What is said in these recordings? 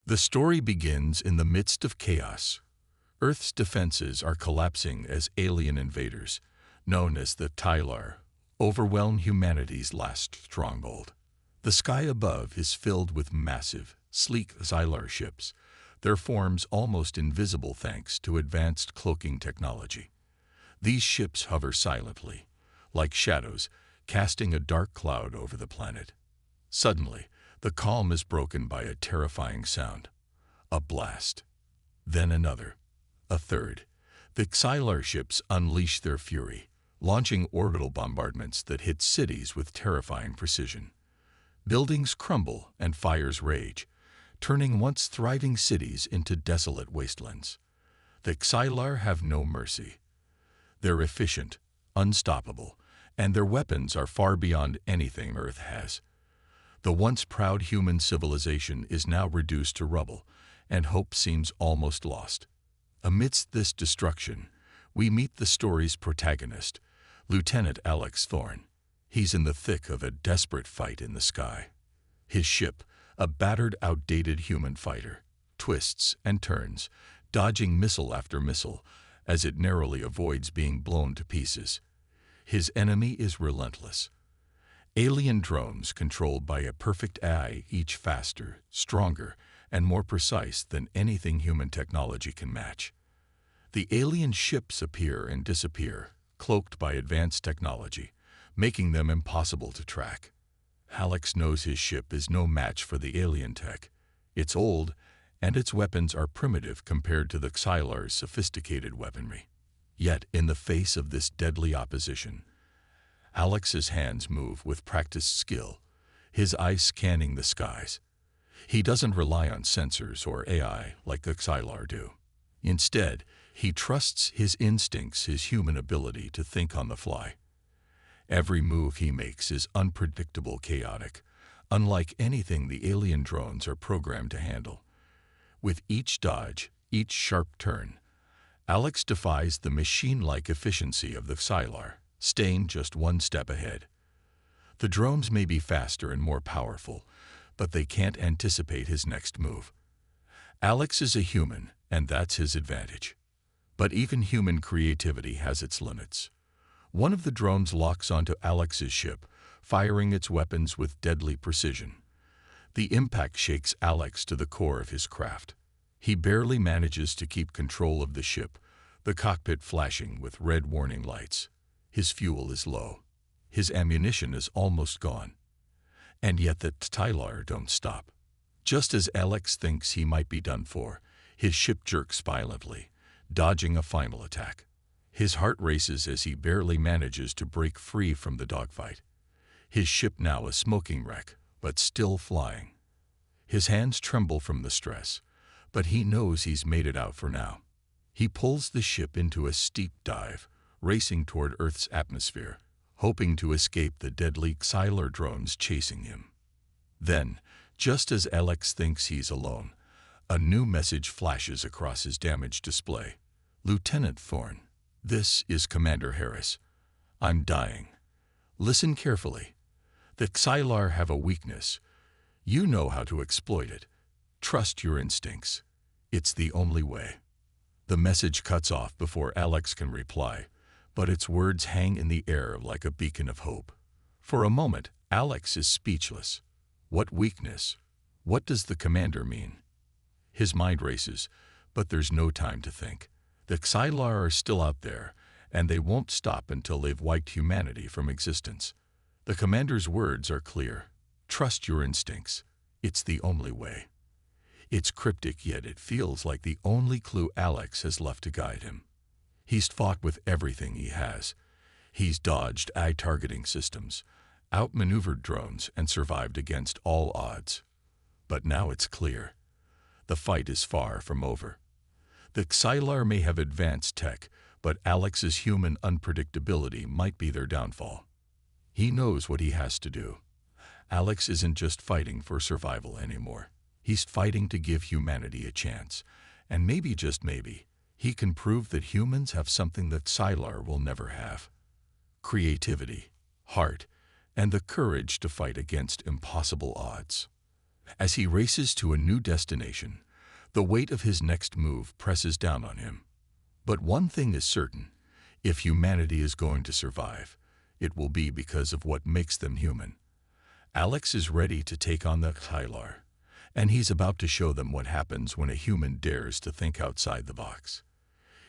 The story begins in the midst of chaos. Earth's defenses are collapsing as alien invaders, known as the Tylar, overwhelm humanity's last stronghold. The sky above is filled with massive, sleek Xylar ships, their forms almost invisible thanks to advanced cloaking technology. These ships hover silently, like shadows, casting a dark cloud over the planet. Suddenly, the calm is broken by a terrifying sound. A blast. Then another. A third. The Xylar ships unleash their fury, launching orbital bombardments that hit cities with terrifying precision. Buildings crumble and fires rage, turning once thriving cities into desolate wastelands. The Xylar have no mercy. They're efficient, unstoppable, and their weapons are far beyond anything Earth has. The once proud human civilization is now reduced to rubble, and hope seems almost lost. Amidst this destruction, we meet the story's protagonist, Lieutenant Alex Thorne. He's in the thick of a desperate fight in the sky. His ship, a battered, outdated human fighter, twists and turns, dodging missile after missile as it narrowly avoids being blown to pieces. His enemy is relentless. Alien drones controlled by a perfect AI, each faster, stronger, and more precise than anything human technology can match. The alien ships appear and disappear, cloaked by advanced technology, making them impossible to track. Alex knows his ship is no match for the alien tech. It's old, and its weapons are primitive compared to the Xylar's sophisticated weaponry. Yet, in the face of this deadly opposition, Alex's hands move with practiced skill, his eyes scanning the skies. He doesn't rely on sensors or AI like the Xylar do. Instead, he trusts his instincts, his human ability to think on the fly. Every move he makes is unpredictable, chaotic, unlike anything the alien drones are programmed to handle. With each dodge, each sharp turn, Alex defies the machine-like efficiency of the Xylar, staying just one step ahead. The drones may be faster and more powerful, but they can't anticipate his next move. Alex is a human, and that's his advantage. But even human creativity has its limits. One of the drones locks onto Alex's ship, firing its weapons with deadly precision. The impact shakes Alex to the core of his craft. He barely manages to keep control of the ship, the cockpit flashing with red warning lights. His fuel is low. His ammunition is almost gone. And yet the Tylar don't stop. Just as Alex thinks he might be done for, his ship jerks violently, dodging a final attack. His heart races as he barely manages to break free from the dogfight. His ship now a smoking wreck, but still flying. His hands tremble from the stress, but he knows he's made it out for now. He pulls the ship into a steep dive, racing toward Earth's atmosphere, hoping to escape the deadly Xylar drones chasing him. Then, just as Alex thinks he's alone, a new message flashes across his damaged display. Lieutenant Thorne, this is Commander Harris. I'm dying. Listen carefully. The Xylar have a weakness. You know how to exploit it. Trust your instincts. It's the only way. The message cuts off before Alex can reply, but its words hang in the air like a beacon of hope. For a moment, Alex is speechless. What weakness? What does the commander mean? His mind races, but there's no time to think. The Xylar are still out there, and they won't stop until they've wiped humanity from existence. The commander's words are clear. Trust your instincts. It's the only way. It's cryptic, yet it feels like the only clue Alex has left to guide him. He's fought with everything he has. He's dodged eye-targeting systems, outmaneuvered drones, and survived against all odds. But now it's clear. The fight is far from over. The Xylar may have advanced tech, but Alex's human unpredictability might be their downfall. He knows what he has to do. Alex isn't just fighting for survival anymore. He's fighting to give humanity a chance, and maybe, just maybe, he can prove that humans have something that Xylar will never have. Creativity, heart, and the courage to fight against impossible odds. As he races to a new destination, the weight of his next move presses down on him. But one thing is certain: if humanity is going to survive, it will be because of what makes them human. Alex is ready to take on the Tylar, and he's about to show them what happens when a human dares to think outside the box.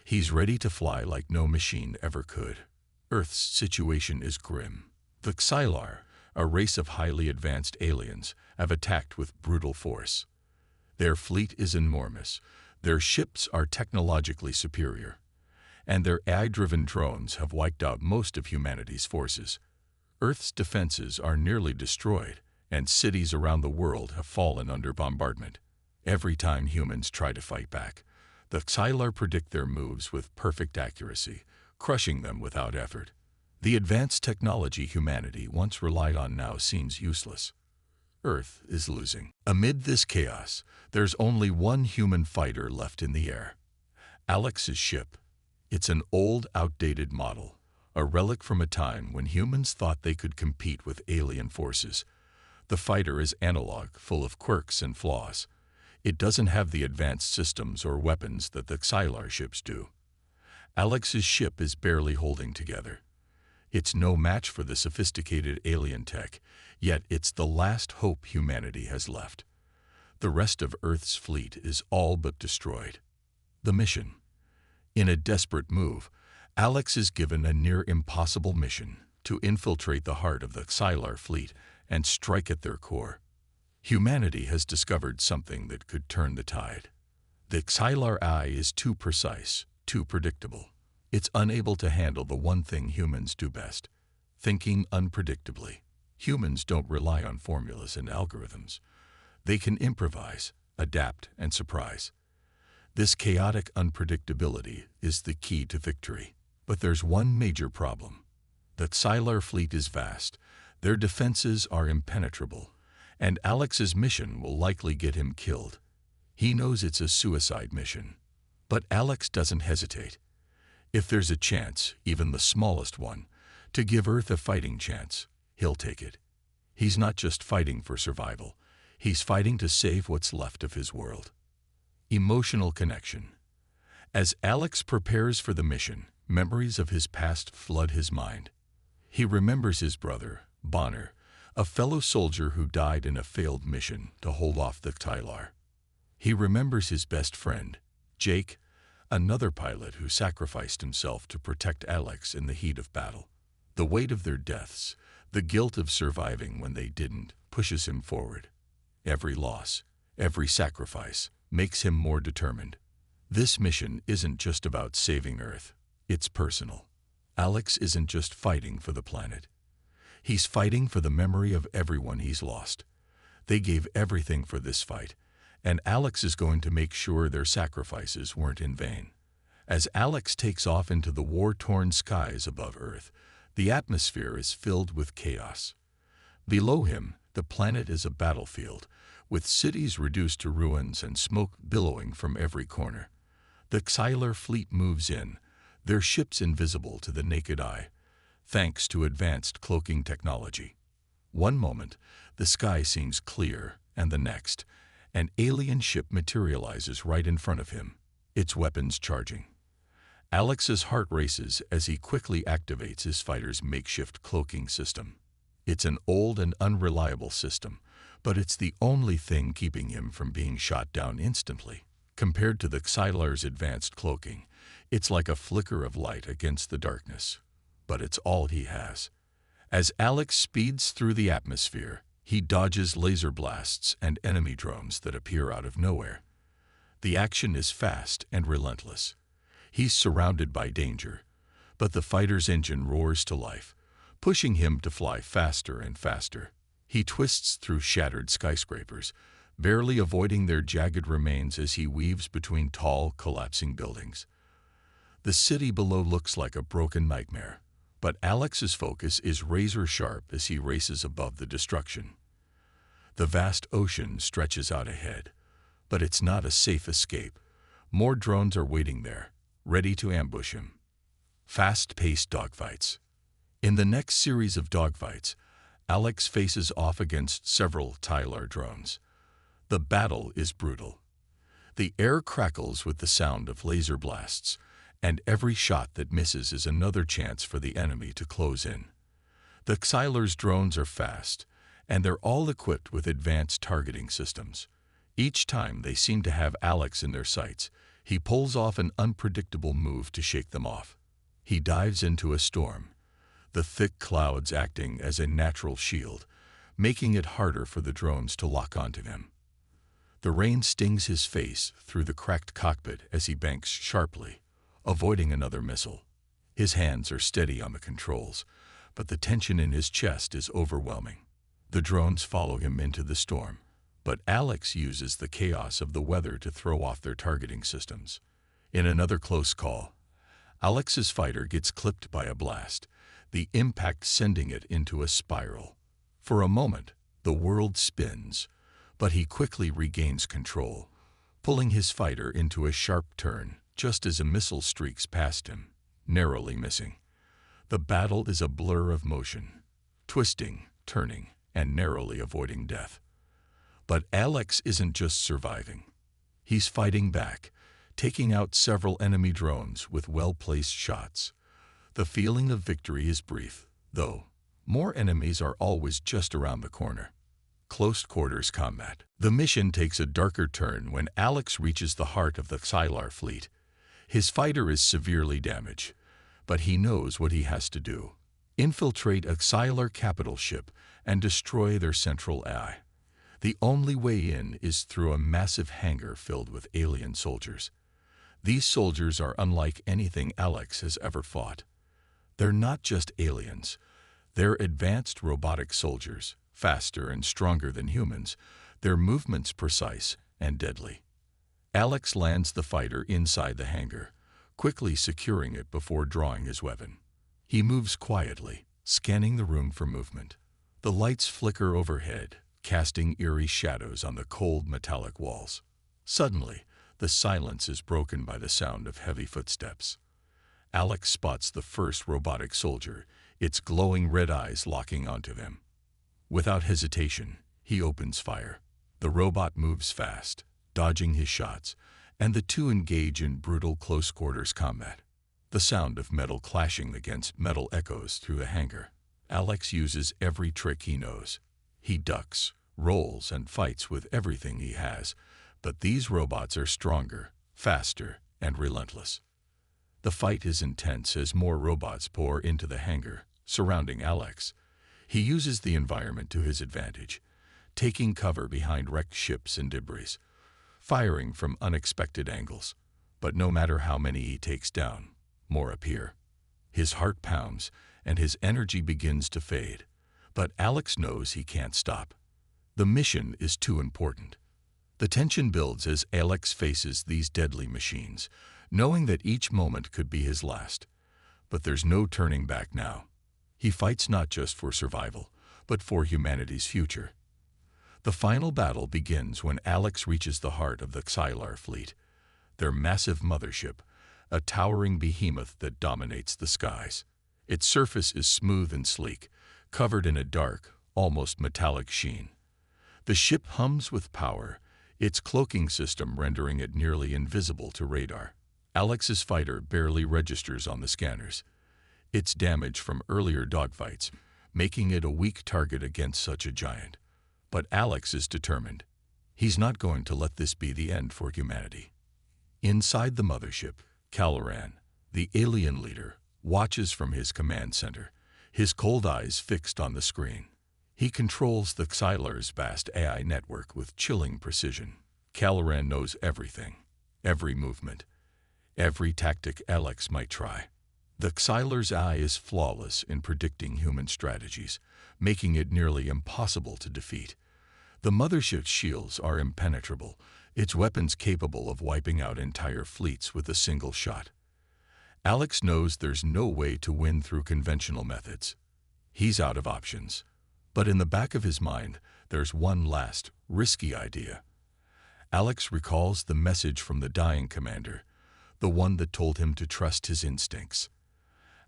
He's ready to fly like no machine ever could. Earth's situation is grim. The Xylar, a race of highly advanced aliens, have attacked with brutal force. Their fleet is enormous, their ships are technologically superior, and their AI-driven drones have wiped out most of humanity's forces. Earth's defenses are nearly destroyed, and cities around the world have fallen under bombardment. Every time humans try to fight back, the Xylar predict their moves with perfect accuracy, crushing them without effort. The advanced technology humanity once relied on now seems useless. Earth is losing. Amid this chaos, there's only one human fighter left in the air. Alex's ship. It's an old, outdated model, a relic from a time when humans thought they could compete with alien forces. The fighter is analog, full of quirks and flaws. It doesn't have the advanced systems or weapons that the Xylar ships do. Alex's ship is barely holding together. It's no match for the sophisticated alien tech, yet it's the last hope humanity has left. The rest of Earth's fleet is all but destroyed. The mission. In a desperate move, Alex is given a near-impossible mission to infiltrate the heart of the Xylar fleet and strike at their core. Humanity has discovered something that could turn the tide. The Xylar eye is too precise, too predictable. It's unable to handle the one thing humans do best: thinking unpredictably. Humans don't rely on formulas and algorithms. They can improvise, adapt, and surprise. This chaotic unpredictability is the key to victory. But there's one major problem. The Xylar fleet is vast, their defenses are impenetrable, and Alex's mission will likely get him killed. He knows it's a suicide mission. But Alex doesn't hesitate. If there's a chance, even the smallest one, to give Earth a fighting chance, he'll take it. He's not just fighting for survival. He's fighting to save what's left of his world. Emotional connection. As Alex prepares for the mission, memories of his past flood his mind. He remembers his brother, Bonner, a fellow soldier who died in a failed mission to hold off the Tylar. He remembers his best friend, Jake, another pilot who sacrificed himself to protect Alex in the heat of battle. The weight of their deaths, the guilt of surviving when they didn't, pushes him forward. Every loss, every sacrifice, makes him more determined. This mission isn't just about saving Earth. It's personal. Alex isn't just fighting for the planet. He's fighting for the memory of everyone he's lost. They gave everything for this fight, and Alex is going to make sure their sacrifices weren't in vain. As Alex takes off into the war-torn skies above Earth, the atmosphere is filled with chaos. Below him, the planet is a battlefield, with cities reduced to ruins and smoke billowing from every corner. The Xylar fleet moves in, their ships invisible to the naked eye, thanks to advanced cloaking technology. One moment, the sky seems clear, and the next, an alien ship materializes right in front of him, its weapons charging. Alex's heart races as he quickly activates his fighter's makeshift cloaking system. It's an old and unreliable system, but it's the only thing keeping him from being shot down instantly. Compared to the Xylar's advanced cloaking, it's like a flicker of light against the darkness. But it's all he has. As Alex speeds through the atmosphere, he dodges laser blasts and enemy drones that appear out of nowhere. The action is fast and relentless. He's surrounded by danger, but the fighter's engine roars to life, pushing him to fly faster and faster. He twists through shattered skyscrapers, barely avoiding their jagged remains as he weaves between tall, collapsing buildings. The city below looks like a broken nightmare, but Alex's focus is razor-sharp as he races above the destruction. The vast ocean stretches out ahead, but it's not a safe escape. More drones are waiting there, ready to ambush him. Fast-paced dogfights. In the next series of dogfights, Alex faces off against several Tylar drones. The battle is brutal. The air crackles with the sound of laser blasts, and every shot that misses is another chance for the enemy to close in. The Xylar's drones are fast, and they're all equipped with advanced targeting systems. Each time they seem to have Alex in their sights, he pulls off an unpredictable move to shake them off. He dives into a storm, the thick clouds acting as a natural shield, making it harder for the drones to lock onto him. The rain stings his face through the cracked cockpit as he banks sharply, avoiding another missile. His hands are steady on the controls, but the tension in his chest is overwhelming. The drones follow him into the storm, but Alex uses the chaos of the weather to throw off their targeting systems. In another close call, Alex's fighter gets clipped by a blast, the impact sending it into a spiral. For a moment, the world spins, but he quickly regains control, pulling his fighter into a sharp turn just as a missile streaks past him, narrowly missing. The battle is a blur of motion, twisting, turning, and narrowly avoiding death. But Alex isn't just surviving. He's fighting back, taking out several enemy drones with well-placed shots. The feeling of victory is brief, though. More enemies are always just around the corner. Close quarters combat. The mission takes a darker turn when Alex reaches the heart of the Xylar fleet. His fighter is severely damaged, but he knows what he has to do. Infiltrate a Xylar capital ship and destroy their central AI. The only way in is through a massive hangar filled with alien soldiers. These soldiers are unlike anything Alex has ever fought. They're not just aliens. They're advanced robotic soldiers, faster and stronger than humans, their movements precise and deadly. Alex lands the fighter inside the hangar, quickly securing it before drawing his weapon. He moves quietly, scanning the room for movement. The lights flicker overhead, casting eerie shadows on the cold metallic walls. Suddenly, the silence is broken by the sound of heavy footsteps. Alex spots the first robotic soldier, its glowing red eyes locking onto him. Without hesitation, he opens fire. The robot moves fast, dodging his shots, and the two engage in brutal close-quarters combat. The sound of metal clashing against metal echoes through the hangar. Alex uses every trick he knows. He ducks, rolls, and fights with everything he has, but these robots are stronger, faster, and relentless. The fight is intense as more robots pour into the hangar, surrounding Alex. He uses the environment to his advantage, taking cover behind wrecked ships and debris, firing from unexpected angles. But no matter how many he takes down, more appear. His heart pounds, and his energy begins to fade. But Alex knows he can't stop. The mission is too important. The tension builds as Alex faces these deadly machines, knowing that each moment could be his last. But there's no turning back now. He fights not just for survival, but for humanity's future. The final battle begins when Alex reaches the heart of the Xylar fleet, their massive mothership, a towering behemoth that dominates the skies. Its surface is smooth and sleek, covered in a dark, almost metallic sheen. The ship hums with power, its cloaking system rendering it nearly invisible to radar. Alex's fighter barely registers on the scanners. It's damaged from earlier dogfights, making it a weak target against such a giant. But Alex is determined. He's not going to let this be the end for humanity. Inside the mothership, Caloran, the alien leader, watches from his command center, his cold eyes fixed on the screen. He controls the Xylar's vast AI network with chilling precision. Caloran knows everything, every movement, every tactic Alex might try. The Xylar's eye is flawless in predicting human strategies, making it nearly impossible to defeat. The mothership's shields are impenetrable, its weapons capable of wiping out entire fleets with a single shot. Alex knows there's no way to win through conventional methods. He's out of options. But in the back of his mind, there's one last, risky idea. Alex recalls the message from the dying commander, the one that told him to trust his instincts.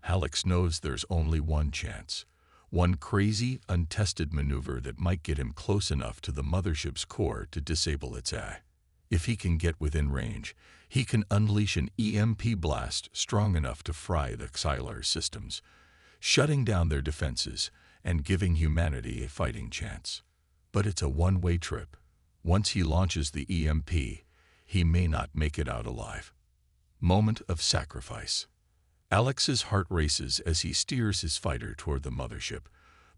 Alex knows there's only one chance, One crazy, untested maneuver that might get him close enough to the mothership's core to disable its AI. If he can get within range, he can unleash an EMP blast strong enough to fry the Xylar's systems, shutting down their defenses and giving humanity a fighting chance. But it's a one-way trip. Once he launches the EMP, he may not make it out alive. Moment of sacrifice. Alex's heart races as he steers his fighter toward the mothership,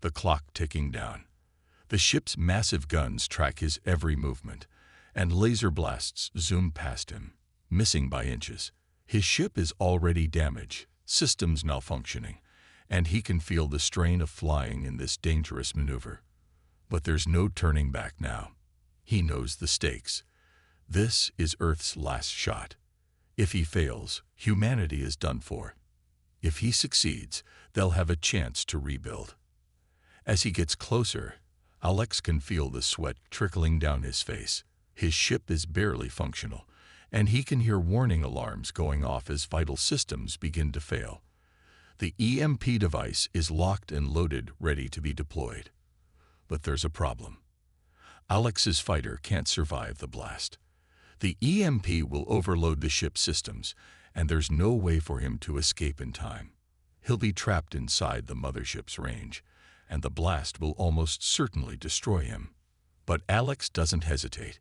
the clock ticking down. The ship's massive guns track his every movement, and laser blasts zoom past him, missing by inches. His ship is already damaged, systems malfunctioning, and he can feel the strain of flying in this dangerous maneuver. But there's no turning back now. He knows the stakes. This is Earth's last shot. If he fails, humanity is done for. If he succeeds, they'll have a chance to rebuild. As he gets closer, Alex can feel the sweat trickling down his face. His ship is barely functional, and he can hear warning alarms going off as vital systems begin to fail. The EMP device is locked and loaded, ready to be deployed. But there's a problem. Alex's fighter can't survive the blast. The EMP will overload the ship's systems, and there's no way for him to escape in time. He'll be trapped inside the mothership's range, and the blast will almost certainly destroy him. But Alex doesn't hesitate.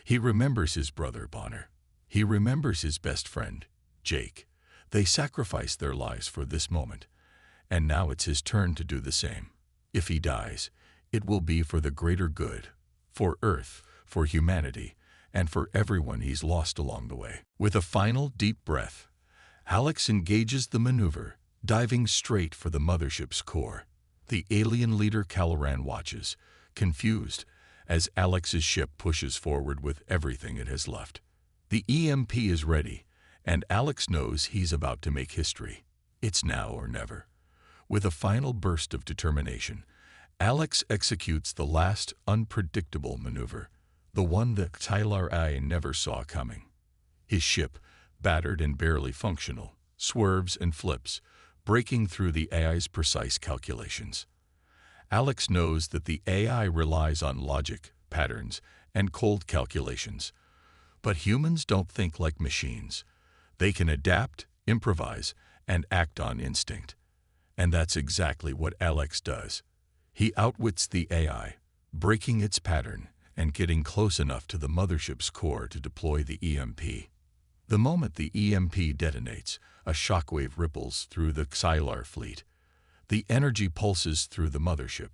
He remembers his brother Bonner. He remembers his best friend, Jake. They sacrificed their lives for this moment, and now it's his turn to do the same. If he dies, it will be for the greater good, for Earth, for humanity, and for everyone he's lost along the way. With a final deep breath, Alex engages the maneuver, diving straight for the mothership's core. The alien leader Caloran watches, confused, as Alex's ship pushes forward with everything it has left. The EMP is ready, and Alex knows he's about to make history. It's now or never. With a final burst of determination, Alex executes the last unpredictable maneuver, the one that Tyler I never saw coming. His ship, battered and barely functional, swerves and flips, breaking through the AI's precise calculations. Alex knows that the AI relies on logic, patterns, and cold calculations. But humans don't think like machines. They can adapt, improvise, and act on instinct. And that's exactly what Alex does. He outwits the AI, breaking its pattern and getting close enough to the mothership's core to deploy the EMP. The moment the EMP detonates, a shockwave ripples through the Xylar fleet. The energy pulses through the mothership,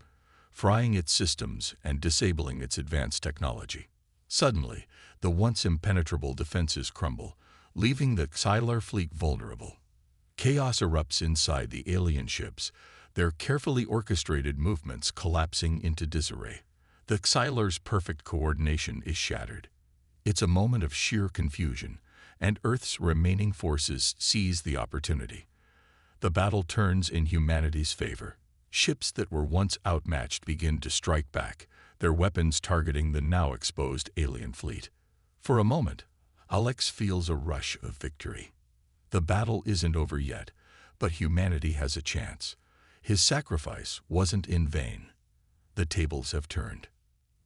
frying its systems and disabling its advanced technology. Suddenly, the once impenetrable defenses crumble, leaving the Xylar fleet vulnerable. Chaos erupts inside the alien ships, their carefully orchestrated movements collapsing into disarray. The Xylar's perfect coordination is shattered. It's a moment of sheer confusion, and Earth's remaining forces seize the opportunity. The battle turns in humanity's favor. Ships that were once outmatched begin to strike back, their weapons targeting the now exposed alien fleet. For a moment, Alex feels a rush of victory. The battle isn't over yet, but humanity has a chance. His sacrifice wasn't in vain. The tables have turned.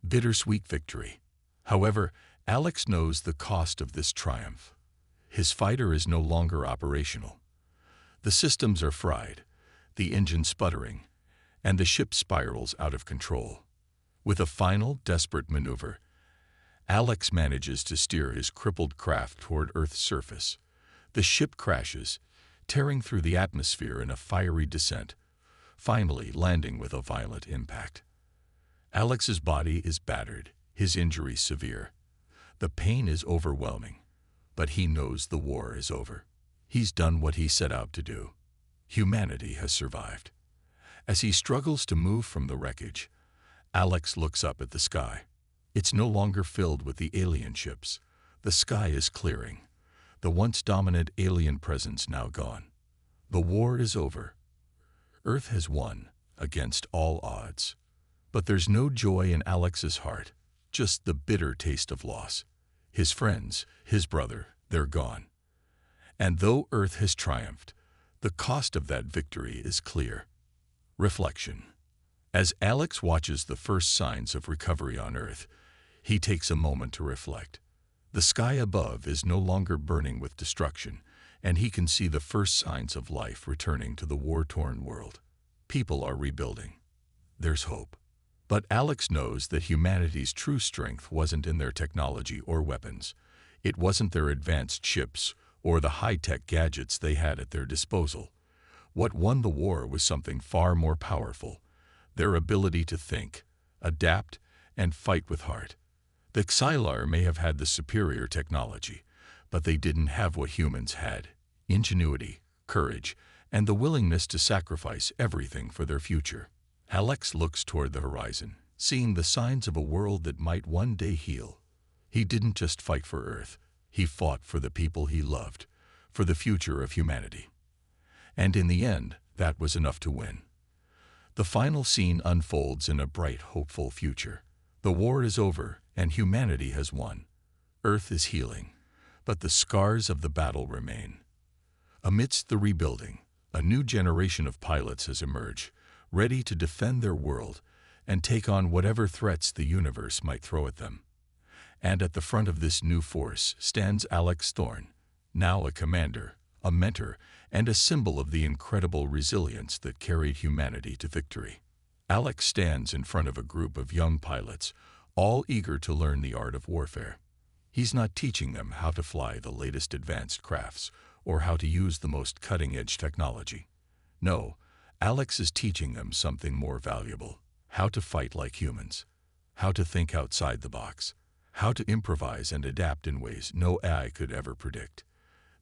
Bittersweet victory. However, Alex knows the cost of this triumph. His fighter is no longer operational. The systems are fried, the engine sputtering, and the ship spirals out of control. With a final, desperate maneuver, Alex manages to steer his crippled craft toward Earth's surface. The ship crashes, tearing through the atmosphere in a fiery descent, finally landing with a violent impact. Alex's body is battered, his injuries severe. The pain is overwhelming, but he knows the war is over. He's done what he set out to do. Humanity has survived. As he struggles to move from the wreckage, Alex looks up at the sky. It's no longer filled with the alien ships. The sky is clearing, the once dominant alien presence now gone. The war is over. Earth has won, against all odds. But there's no joy in Alex's heart, just the bitter taste of loss. His friends, his brother, they're gone. And though Earth has triumphed, the cost of that victory is clear. Reflection. As Alex watches the first signs of recovery on Earth, he takes a moment to reflect. The sky above is no longer burning with destruction, and he can see the first signs of life returning to the war-torn world. People are rebuilding. There's hope. But Alex knows that humanity's true strength wasn't in their technology or weapons. It wasn't their advanced ships or the high-tech gadgets they had at their disposal. What won the war was something far more powerful: their ability to think, adapt, and fight with heart. The Xylar may have had the superior technology, but they didn't have what humans had: ingenuity, courage, and the willingness to sacrifice everything for their future. Alex looks toward the horizon, seeing the signs of a world that might one day heal. He didn't just fight for Earth, he fought for the people he loved, for the future of humanity. And in the end, that was enough to win. The final scene unfolds in a bright, hopeful future. The war is over, and humanity has won. Earth is healing, but the scars of the battle remain. Amidst the rebuilding, a new generation of pilots has emerged, ready to defend their world and take on whatever threats the universe might throw at them. And at the front of this new force stands Alex Thorne, now a commander, a mentor, and a symbol of the incredible resilience that carried humanity to victory. Alex stands in front of a group of young pilots, all eager to learn the art of warfare. He's not teaching them how to fly the latest advanced crafts or how to use the most cutting-edge technology. No, Alex is teaching them something more valuable: how to fight like humans, how to think outside the box, how to improvise and adapt in ways no AI could ever predict.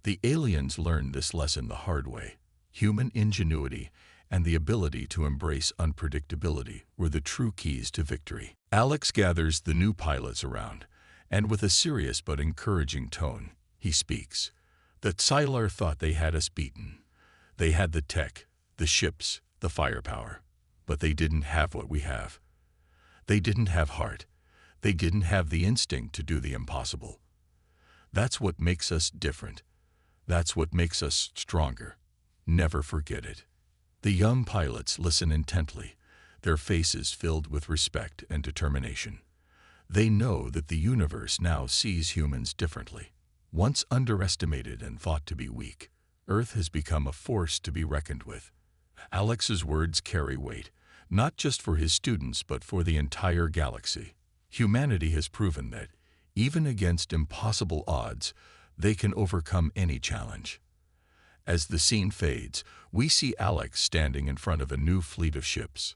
The aliens learned this lesson the hard way. Human ingenuity and the ability to embrace unpredictability were the true keys to victory. Alex gathers the new pilots around, and with a serious but encouraging tone, he speaks. The Xylar thought they had us beaten. They had the tech, the ships, the firepower, but they didn't have what we have. They didn't have heart. They didn't have the instinct to do the impossible. That's what makes us different. That's what makes us stronger. Never forget it. The young pilots listen intently, their faces filled with respect and determination. They know that the universe now sees humans differently. Once underestimated and thought to be weak, Earth has become a force to be reckoned with. Alex's words carry weight, not just for his students but for the entire galaxy. Humanity has proven that, even against impossible odds, they can overcome any challenge. As the scene fades, we see Alex standing in front of a new fleet of ships.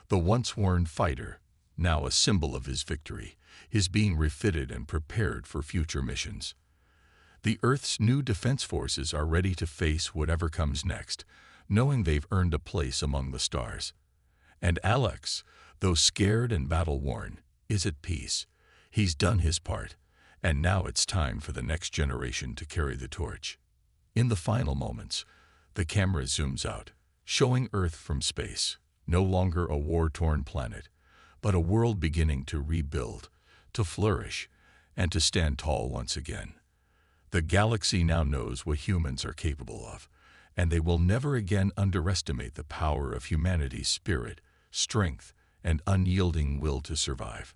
The once-worn fighter, now a symbol of his victory, is being refitted and prepared for future missions. The Earth's new defense forces are ready to face whatever comes next, knowing they've earned a place among the stars. And Alex, though scared and battle-worn, is at peace. He's done his part, and now it's time for the next generation to carry the torch. In the final moments, the camera zooms out, showing Earth from space, no longer a war-torn planet, but a world beginning to rebuild, to flourish, and to stand tall once again. The galaxy now knows what humans are capable of, and they will never again underestimate the power of humanity's spirit, strength, and unyielding will to survive.